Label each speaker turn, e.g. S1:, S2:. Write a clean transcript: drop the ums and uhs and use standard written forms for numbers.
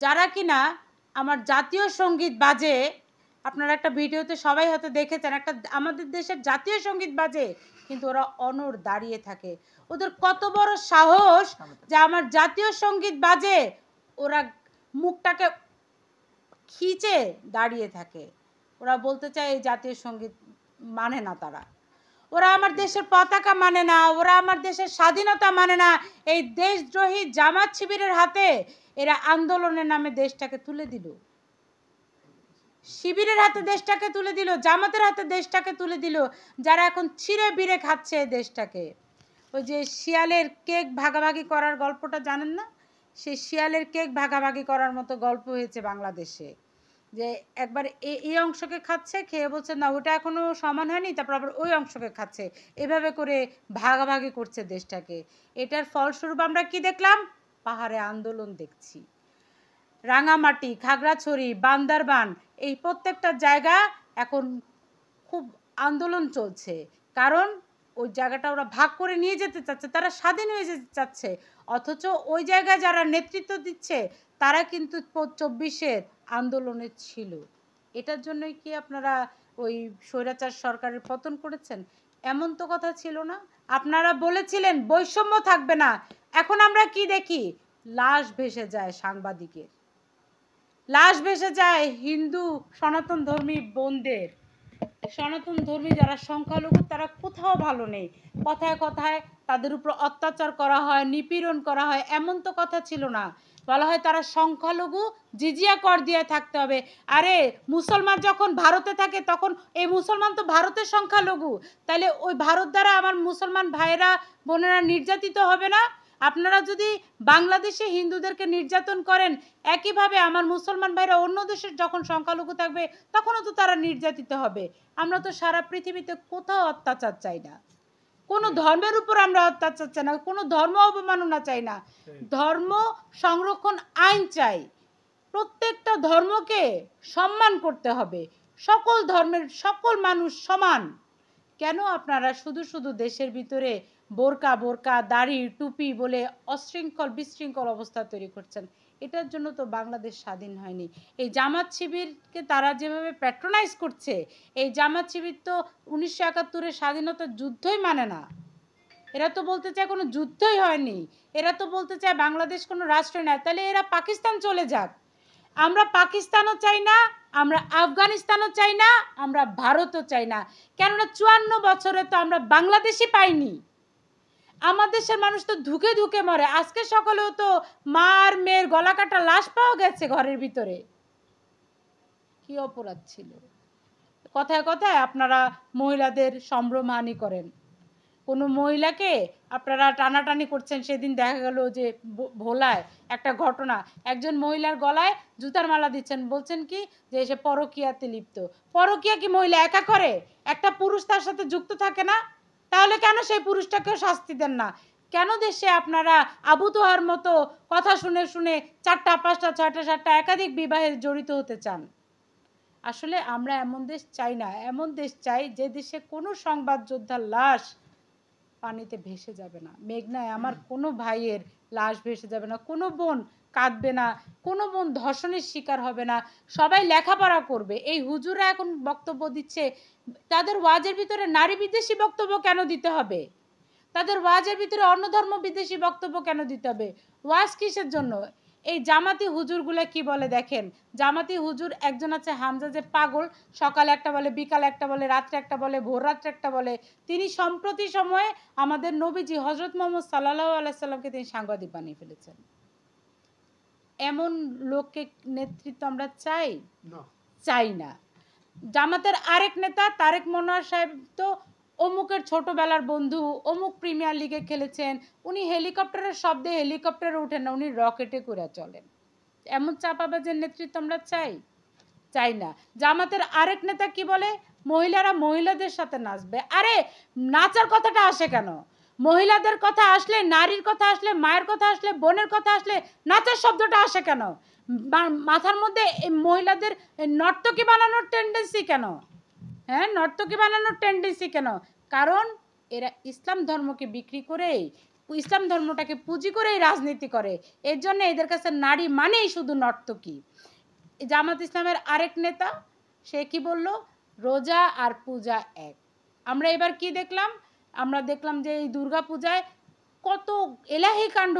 S1: যারা কিনা আমার জাতীয় সঙ্গীত বাজে, আপনারা একটা ভিডিওতে সবাই হয়তো দেখেছেন, একটা আমাদের দেশের জাতীয় সঙ্গীত বাজে কিন্তু ওরা অনড় দাঁড়িয়ে থাকে। ওদের কত বড় সাহস যে আমার জাতীয় সঙ্গীত বাজে ওরা মুখটাকে খিচে দাঁড়িয়ে থাকে। ওরা বলতে চায় এই জাতীয় সঙ্গীত মানে না, তারা ওরা আমার দেশের পতাকা মানে না, ওরা আমার দেশের স্বাধীনতা মানে না। এই দেশদ্রোহী জামাত শিবিরের হাতে এরা আন্দোলনের নামে দেশটাকে তুলে দিল, শিবিরের হাতে দেশটাকে তুলে দিল, জামাতের হাতে দেশটাকে তুলে দিল, যারা এখন ছিঁড়ে বিড়ে খাচ্ছে দেশটাকে। ওই যে শিয়ালের কেক ভাগাভাগি করার গল্পটা জানেন না? সেই শিয়ালের কেক ভাগাভাগি করার মতো গল্প হয়েছে বাংলাদেশে, যে একবার এই অংশকে খাচ্ছে, খেয়ে বলছে না ওটা এখনো সমান হয়নি, তারপর আবার ওই অংশকে খাচ্ছে, এভাবে করে ভাগাভাগি করছে দেশটাকে। এটার ফলস্বরূপ আমরা কি দেখলাম? পাহাড়ে আন্দোলন দেখছি। রাঙামাটি, খাগড়াছড়ি, বান্দরবান, এই প্রত্যেকটা জায়গা এখন খুব আন্দোলন চলছে, কারণ ওই জায়গাটা ওরা ভাগ করে নিয়ে যেতে চাচ্ছে, তারা স্বাধীন হয়ে যেতে চাচ্ছে। অথচ ওই জায়গায় যারা নেতৃত্ব দিচ্ছে তারা কিন্তু 24-এর আন্দোলনে ছিল। এটার জন্যই কি আপনারা ওই স্বৈরাচার সরকারের পতন করেছেন? এমন তো কথা ছিল না। আপনারা বলেছিলেন বৈষম্য থাকবে না। এখন আমরা কি দেখি? লাশ ভেসে যায় সাংবাদিকের, লাশ ভেসে যায় হিন্দু সনাতন ধর্মী বোনদের। সনাতন ধর্মী যারা সংখ্যালঘু তারা কোথাও ভালো নেই, কথায় কথায় তাদের উপর অত্যাচার করা হয়, নিপীড়ন করা হয়। এমন তো কথা ছিল না, বলা হয় তারা সংখ্যালঘু, জিজিয়া কর দিয়ে থাকতে হবে। আরে মুসলমান যখন ভারতে থাকে তখন এই মুসলমান তো ভারতের সংখ্যালঘু, তাহলে ওই ভারত দ্বারা আমার মুসলমান ভাইয়েরা বোনেরা নির্যাতিত হবে না? আপনারা যদি বাংলাদেশে হিন্দুদেরকে নির্যাতন করেন, একইভাবে আমার মুসলমান ভাইরা অন্য দেশের যখন সংখ্যালঘু থাকবে তখনও তো তারা নির্যাতিত হবে। আমরা তো সারা পৃথিবীতে কোথাও অত্যাচার চাই না, কোনো ধর্মের উপর আমরা অত্যাচার চাই না, কোনো ধর্ম অবমাননা চাই না, ধর্ম সংরক্ষণ আইন চাই। প্রত্যেকটা ধর্মকে সম্মান করতে হবে, সকল ধর্মের সকল মানুষ সমান। কেন আপনারা শুধু শুধু দেশের ভিতরে বোরকা বোরকা দাড়ি টুপি বলে অশৃঙ্খল বিশৃঙ্খল অবস্থা তৈরি করছেন? এটার জন্য তো বাংলাদেশ স্বাধীন হয়নি। এই জামাত শিবিরকে তারা যেভাবে প্যাট্রোনাইজ করছে, এই জামাত শিবির তো 1971-এর স্বাধীনতার যুদ্ধই মানে না। এরা তো বলতে চায় কোনো যুদ্ধই হয়নি, এরা তো বলতে চায় বাংলাদেশ কোনো রাষ্ট্র নয়। তাহলে এরা পাকিস্তান চলে যাক, আমরা পাকিস্তানও চাই না, আমরা আফগানিস্তানও চাই না, আমরা ভারতও চাই না। কেননা 54 বছরে তো আমরা বাংলাদেশই পাইনি। আমার দেশের মানুষ তো ধুকে ধুকে মরে। আজকে সকালেও তো মার মেয়ের গলা কাটা লাশ পাওয়া গেছে ঘরের ভিতরে। কি অপরাধ ছিল? কথায় কথায় আপনারা মহিলাদের সম্ভ্রমহানি করেন, কোনো মহিলাকে আপনারা টানাটানি করছেন। সেদিন দেখা গেল যে ভোলায় একটা ঘটনা, একজন মহিলার গলায় জুতার মালা দিচ্ছেন, বলছেন কি যে সে পরকীয়াতে লিপ্ত। পরকীয়া কি মহিলা একা করে? একটা পুরুষ তার সাথে যুক্ত থাকে না? তাহলে কেন সেই পুরুষটাকেও শাস্তি দেন না? কেন দেশে আপনারা আবু তোহার মতো কথা শুনে শুনে 4টা 5টা 6টা 7টা একাধিক বিবাহে জড়িত হতে চান? আসলে আমরা এমন দেশ চাই না, এমন দেশ চাই যে দেশে কোনো সংবাদ যোদ্ধার লাশ পানিতে ভেসে যাবে না, মেঘনায় আমার কোনো ভাইয়ের লাশ ভেসে যাবে না, কোনো বোন কাঁদবে না, কোনো বোন ধর্ষণের শিকার হবে না, সবাই লেখাপড়া করবে। এই হুজুরা এখন বক্তব্য দিচ্ছে, তাদের ওয়াজের ভিতরে নারী বিদ্বেষী বক্তব্য কেন দিতে হবে? তাদের ওয়াজের ভিতরে অন্য ধর্ম বিদ্বেষী বক্তব্য কেন দিতে হবে? ওয়াজ কিসের জন্য? এই জামাতি হুজুরগুলো কি বলে দেখেন, জামাতি হুজুর একজন আছে হামজা, যে পাগল, সকালে একটা বলে, বিকালে একটা বলে, রাত্রে একটা বলে, ভোর রাত্রে একটা বলে। তিনি সম্প্রতি সময়ে আমাদের নবীজি হজরত মোহাম্মদ সাল্লাল্লাহু আলাইহি সাল্লামকে তিনি সাংবাদিক বানিয়ে ফেলেছেন। এমন লোককে নেতৃত্ব আমরা চাই না, চাই না। জামাতের আরেক নেতা তারেক মনোয়ার সাহেব তো অমুকের ছোটবেলার বন্ধু, অমুক প্রিমিয়ার লিগে খেলেছেন, উনি হেলিকপ্টারের শব্দে হেলিকপ্টারে ওঠেন না, উনি রকেটে করে চলেন। এমন চাপাবাজের নেতৃত্ব আমরা চাই, চাই না। জামাতের আরেক নেতা কি বলে, মহিলারা মহিলাদের সাথে নাচবে। আরে নাচার কথাটা আসে কেন? মহিলাদের কথা আসলে, নারীর কথা আসলে, মায়ের কথা আসলে, বোনের কথা আসলে নাচার শব্দটা আসে কেন? মাথার মধ্যে মহিলাদের নর্তকী বানানোর টেন্ডেন্সি কেন? হ্যাঁ, নর্তকী বানানোর টেন্ডেন্সি কেন? কারণ এরা ইসলাম ধর্মকে বিক্রি করে ইসলাম ধর্মটাকে পুঁজি করেই রাজনীতি করে। এর জন্য এদের কাছে নারী মানেই শুধু নর্তকী। জামাত ইসলামের আরেক নেতা সে কি বলল, রোজা আর পূজা এক। আমরা এবার কি দেখলাম, আমরা দেখলাম যে এই দুর্গা পূজায় কত এলাহি কাণ্ড